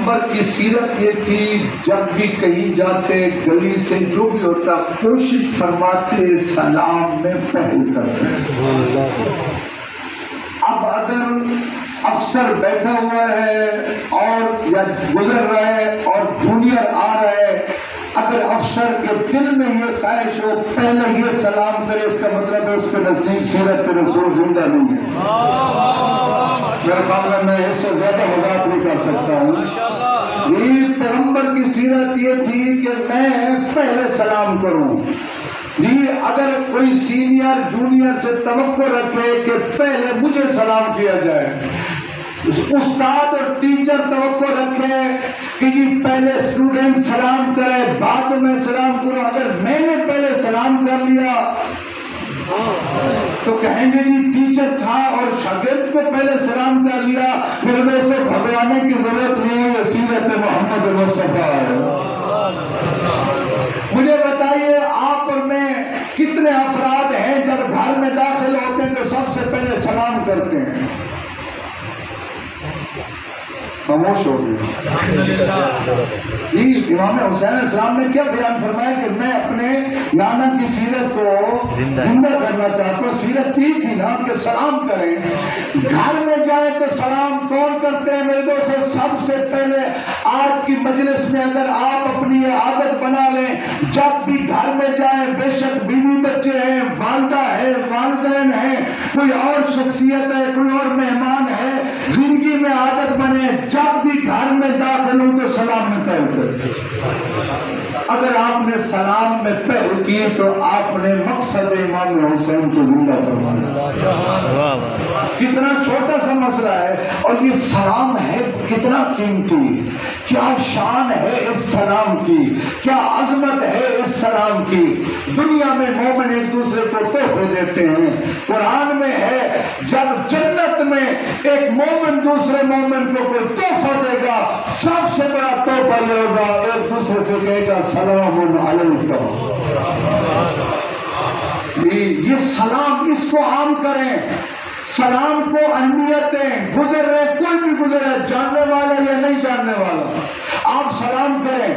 پیغمبر کی سیرت یہ تھی، جب بھی کہیں جاتے گلی سے جو بھی ہوتا کوشش فرماتے سلام میں پہل کرتے۔ اب اگر افسر بیٹھا ہوا ہے اور یا گزر رہا ہے اور جونیئر آ رہا ہے، اگر افسر کے دل میں یہ خواہش ہو پہلے یہ سلام کرے، اس کا مطلب ہے اس کے نزدیک سیرت کے رسول زندہ نہیں ہے۔ میرے خیال میں اس سے زیادہ مذاق نہیں کر سکتا ہوں۔ یہ پیغمبر کی سیرت یہ تھی کہ میں پہلے سلام کروں۔ جی اگر کوئی سینئر جونیئر سے توقع رکھے کہ پہلے مجھے سلام کیا جائے، استاد اور ٹیچر توقع رکھے کہ جی پہلے اسٹوڈنٹ سلام کرے بعد میں سلام کرو، اگر میں نے پہلے سلام کر لیا تو کہیں گے جی ٹیچر تھا اور شاگرد کو پہلے سلام کر لیا، پھر میں اسے گھبرانے کی ضرورت نہیں ہے، سیرت محمد مصطفیٰ ہے۔ مجھے بتائیے آپ اور میں کتنے افراد ہیں جب گھر میں داخل ہوتے ہیں تو سب سے پہلے سلام کرتے ہیں؟ خاموش ہو گئے۔ جی امام حسین علیہ السلام نے کیا بیان فرمایا کہ میں اپنے نانا کی سیرت کو زندہ کرنا چاہتا ہوں۔ سیرت کی تھی نا کہ سلام کریں، گھر میں جائیں تو سلام کون کرتے ہیں میرے دوستوں؟ سب سے پہلے آج کی مجلس میں اگر آپ اپنی یہ عادت بنا لیں، جب بھی گھر میں جائیں، بے شک بیوی بچے ہیں، والدہ ہے، والدین ہیں، کوئی اور شخصیت ہے، کوئی اور مہمان ہے، زندگی میں عادت بنے جب بھی گھر میں داخل ہوں تو سلام میں پہل کرتے۔ اگر آپ نے سلام میں پہل کی تو آپ نے مقصد امام حسین کو زندہ کروایا۔ کتنا چھوٹا سا مسئلہ ہے اور یہ سلام ہے کتنا قیمتی، کیا شان ہے اس سلام کی، کیا عظمت ہے اس سلام کی۔ دنیا میں مومن ایک دوسرے کو تحفے دیتے ہیں، قرآن میں ہے جب جنت میں ایک مومن دوسرے مومن کو کوئی تحفہ دے گا، سب سے بڑا تحفہ یہ ہوگا ایک دوسرے سے کہے گا سلام علیکم۔ یہ سلام اس کو عام کریں، سلام کو اہمیت دیں، گزر رہے کوئی بھی گزر رہے، جاننے والا یا نہیں جاننے والا، آپ سلام کریں،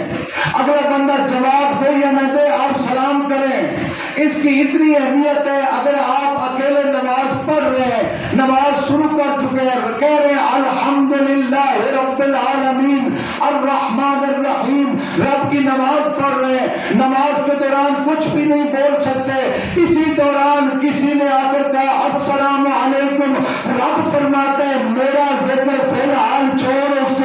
اگلا بندہ جواب دے یا نہ دے آپ سلام کریں۔ اس کی اتنی اہمیت ہے، اگر آپ اکیلے نماز پڑھ رہے ہیں، نماز شروع کر چکے ہیں، کہہ رہے ہیں الحمدللہ رب العالمین الرحمن الرحیم، رب کی نماز پڑھ رہے ہیں، نماز کے دوران کچھ بھی نہیں بول سکتے، اسی دوران کسی نے آ کر کہا السلام علیکم، رب فرماتے ہیں میرا ذکر فی الحال چھوڑ، اس